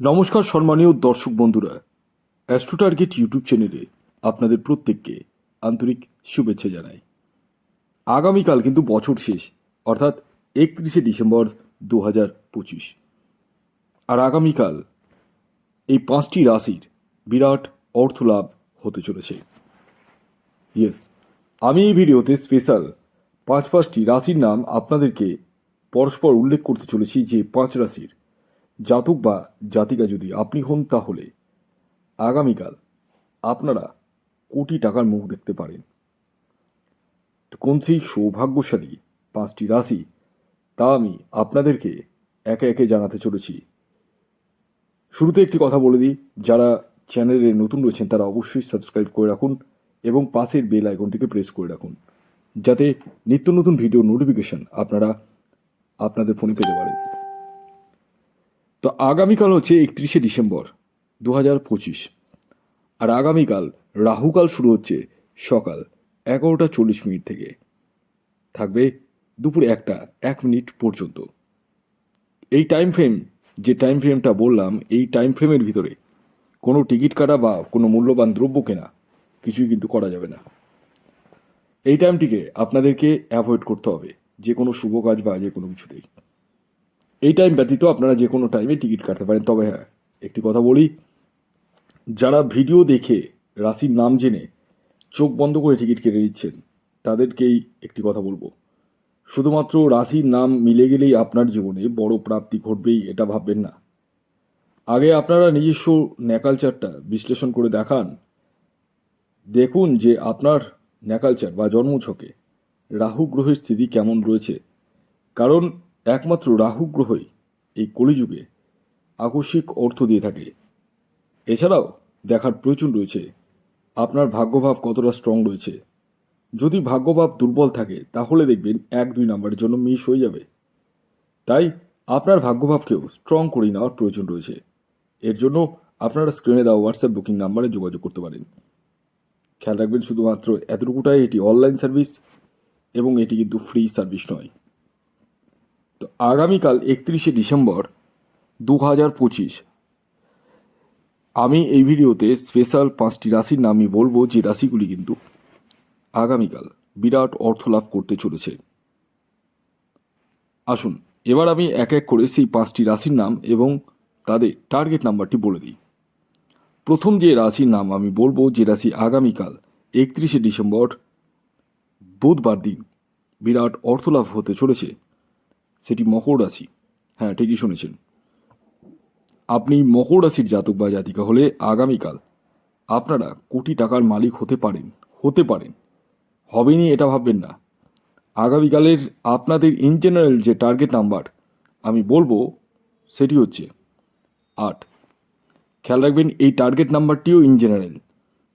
নমস্কার সম্মানীয় দর্শক বন্ধুরা, অ্যাস্ট্রো টার্গেট ইউটিউব চ্যানেলে আপনাদের প্রত্যেককে আন্তরিক শুভেচ্ছা জানাই। আগামীকাল কিন্তু বছর শেষ, অর্থাৎ 31শে ডিসেম্বর 2025। আর আগামীকাল এই 5টি রাশির বিরাট অর্থলাভ হতে চলেছে। ইয়েস, আমি এই ভিডিওতে স্পেশাল পাঁচটি রাশির নাম আপনাদেরকে পরস্পর উল্লেখ করতে চলেছি, যে 5 রাশির জাতক বা জাতিকা যদি আপনি হন, তাহলে আগামীকাল আপনারা কোটি টাকার মুখ দেখতে পারেন। তো কোন সেই সৌভাগ্যশালী 5টি রাশি, তা আমি আপনাদেরকে একে একে জানাতে চলেছি। শুরুতে একটি কথা বলে দিই, যারা চ্যানেলে নতুন রয়েছেন তারা অবশ্যই সাবস্ক্রাইব করে রাখুন এবং পাশের বেল আইকনটিকে প্রেস করে রাখুন, যাতে নিত্য নতুন ভিডিও নোটিফিকেশন আপনারা আপনাদের ফোনে পেতে পারেন। তো আগামীকাল হচ্ছে 31শে ডিসেম্বর 2025, আর আগামীকাল রাহুকাল শুরু হচ্ছে সকাল 11টা 40 মিনিট থেকে, থাকবে দুপুর 1টা 1 মিনিট পর্যন্ত। এই যে টাইম ফ্রেমটা বললাম, এই টাইম ফ্রেমের ভিতরে কোনো টিকিট কাটা বা কোনো মূল্যবান দ্রব্য কেনা কিছুই কিন্তু করা যাবে না। এই টাইমটিকে আপনাদেরকে অ্যাভয়েড করতে হবে যে কোনো শুভ কাজ বা যে কোনো কিছুতেই। এই টাইম ব্যতীত আপনারা যে কোনো টাইমে টিকিট কাটতে পারেন। তবে হ্যাঁ, একটি কথা বলি, যারা ভিডিও দেখে রাশির নাম জেনে চোখ বন্ধ করে টিকিট কেটে দিচ্ছেন, তাদেরকেই একটি কথা বলবো, শুধুমাত্র রাশির নাম মিলে গেলেই আপনার জীবনে বড় প্রাপ্তি ঘটবেই এটা ভাববেন না। আগে আপনারা নিজস্ব ন্যাকালচারটা বিশ্লেষণ করে দেখুন যে আপনার ন্যাকালচার বা জন্মছকে রাহু গ্রহের স্থিতি কেমন রয়েছে। কারণ একমাত্র রাহু গ্রহই এই কলিযুগে আকস্মিক অর্থ দিয়ে থাকে। এছাড়াও দেখার প্রয়োজন রয়েছে আপনার ভাগ্যভাব কতটা স্ট্রং রয়েছে। যদি ভাগ্যভাব দুর্বল থাকে তাহলে দেখবেন 1-2 নাম্বারের জন্য মিস হয়ে যাবে। তাই আপনার ভাগ্যভাবকেও স্ট্রং করে নেওয়ার প্রয়োজন রয়েছে। এর জন্য আপনারা স্ক্রিনে দেওয়া হোয়াটসঅ্যাপ বুকিং নাম্বারে যোগাযোগ করতে পারেন। খেয়াল রাখবেন শুধুমাত্র এতটুকুটাই, এটি অনলাইন সার্ভিস এবং এটি কিন্তু ফ্রি সার্ভিস নয়। তো আগামীকাল 31শে ডিসেম্বর 2025 আমি এই ভিডিওতে স্পেশাল 5টি রাশির নামই বলবো, যে রাশিগুলি কিন্তু আগামীকাল বিরাট অর্থ লাভ করতে চলেছে। আসুন এবার আমি এক এক করে সেই 5টি রাশির নাম এবং তাদের টার্গেট নাম্বারটি বলে দিই। প্রথম যে রাশির নাম আমি বলবো, যে রাশি আগামীকাল 31শে ডিসেম্বর বুধবার দিন বিরাট অর্থলাভ হতে চলেছে, সেটি মকর রাশি। হ্যাঁ, ঠিকই শুনেছেন, আপনি মকর রাশির জাতক বা জাতিকা হলে আগামীকাল আপনারা কোটি টাকার মালিক হতে পারেন, হবেনি এটা ভাববেন না। আগামীকালের আপনাদের ইন জেনারেল যে টার্গেট নাম্বার আমি বলবো, সেটি হচ্ছে 8। খেয়াল রাখবেন, এই টার্গেট নাম্বারটিও ইন জেনারেল।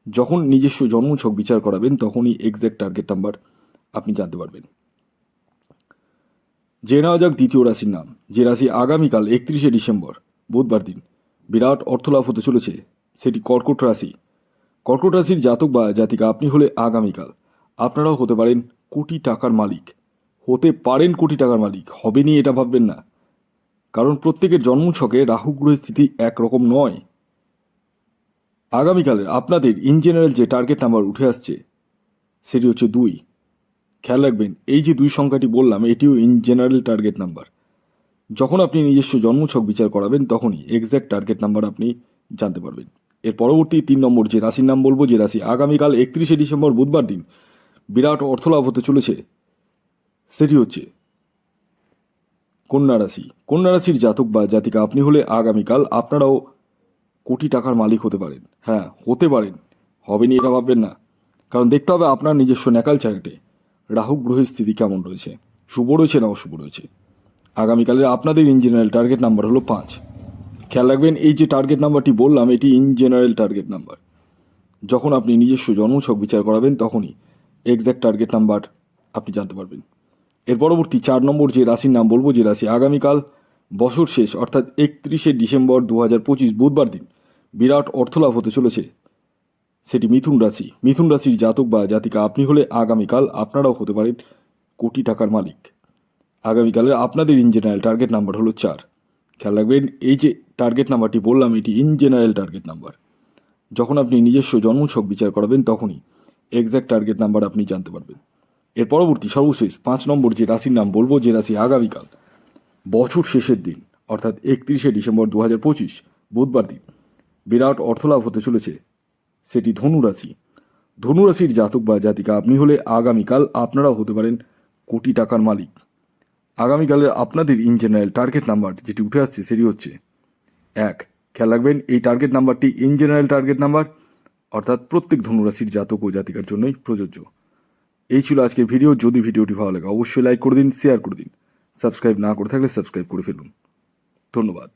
যখন নিজস্ব জন্মছক বিচার করাবেন তখনই এক্স্যাক্ট টার্গেট নাম্বার আপনি জানতে পারবেন। জেনে নেওয়া যাক দ্বিতীয় রাশির নাম, যে রাশি আগামীকাল 31শে ডিসেম্বর বুধবার দিন বিরাট অর্থলাভ হতে চলেছে, সেটি কর্কট রাশি। কর্কট রাশির জাতক বা জাতিকা আপনি হলে আগামীকাল আপনারাও হতে পারেন কোটি টাকার মালিক। হবেনি এটা ভাববেন না, কারণ প্রত্যেকের জন্মছকে রাহু গ্রহের স্থিতি একরকম নয়। আগামীকালের আপনাদের ইন জেনারেল যে টার্গেট নাম্বার উঠে আসছে, সেটি হচ্ছে 2। খেয়াল রাখবেন, এই যে 2 সংখ্যাটি বললাম, এটিও ইন জেনারেল টার্গেট নাম্বার। যখন আপনি নিজস্ব জন্মছক বিচার করাবেন তখনই এক্স্যাক্ট টার্গেট নাম্বার আপনি জানতে পারবেন। এর পরবর্তী 3 নম্বর যে রাশির নাম বলবো, যে রাশি আগামীকাল 31শে ডিসেম্বর বুধবার দিন বিরাট অর্থলাভ হতে চলেছে, সেটি হচ্ছে কন্যা রাশি। কন্যা রাশির জাতক বা জাতিকা আপনি হলে আগামীকাল আপনারাও কোটি টাকার মালিক হতে পারেন। হ্যাঁ, হতে পারেন, হবেনি এটা ভাববেন না, কারণ দেখতে হবে আপনার নিজস্ব ন্যাকাল চার্টে রাহু গ্রহের স্থিতি কেমন রয়েছে, শুভ রয়েছে না অশুভ রয়েছে। আগামীকালের আপনাদের ইন জেনারেল টার্গেট নাম্বার হলো 5। খেয়াল রাখবেন, এই যে টার্গেট নাম্বারটি বললাম, এটি ইন জেনারেল টার্গেট নাম্বার। যখন আপনি নিজস্ব জন্মছক বিচার করাবেন তখনই এক্স্যাক্ট টার্গেট নাম্বার আপনি জানতে পারবেন। এর পরবর্তী 4 নম্বর যে রাশির নাম বলবো, যে রাশি আগামীকাল বছর শেষ অর্থাৎ 31শে ডিসেম্বর 2025 বুধবার দিন বিরাট অর্থলাভ হতে চলেছে, সেটি মিথুন রাশি। মিথুন রাশির জাতক বা জাতিকা আপনি হলে আগামীকাল আপনারাও হতে পারেন কোটি টাকার মালিক। আগামীকালের আপনাদের ইন জেনারেল টার্গেট নাম্বার হলো 4। খেয়াল রাখবেন, এই যে টার্গেট নাম্বারটি বললাম, এটি ইন জেনারেল টার্গেট নাম্বার। যখন আপনি নিজস্ব জন্মছক বিচার করাবেন তখনই এক্স্যাক্ট টার্গেট নাম্বার আপনি জানতে পারবেন। এর পরবর্তী সর্বশেষ 5 নম্বর যে রাশির নাম বলবো, যে রাশি আগামীকাল বছর শেষের দিন অর্থাৎ 31শে ডিসেম্বর 2025 বুধবার দিন বিরাট অর্থলাভ হতে চলেছে, সেটি ধনুরাশি। ধনুরাশির জাতক বা জাতিকা আপনি হলে আগামীকাল আপনারাও হতে পারেন কোটি টাকার মালিক। আগামীকালের আপনাদের ইন জেনারেল টার্গেট নাম্বার যেটি উঠে আসছে সেটি হচ্ছে 1। খেয়াল রাখবেন, এই টার্গেট নাম্বারটি ইন জেনারেল টার্গেট নাম্বার, অর্থাৎ প্রত্যেক ধনুরাশির জাতক ও জাতিকার জন্যই প্রযোজ্য। এই ছিল আজকের ভিডিও। যদি ভিডিওটি ভালো লাগে অবশ্যই লাইক করে দিন, শেয়ার করে দিন। সাবস্ক্রাইব না করে থাকলে সাবস্ক্রাইব করে ফেলুন। ধন্যবাদ।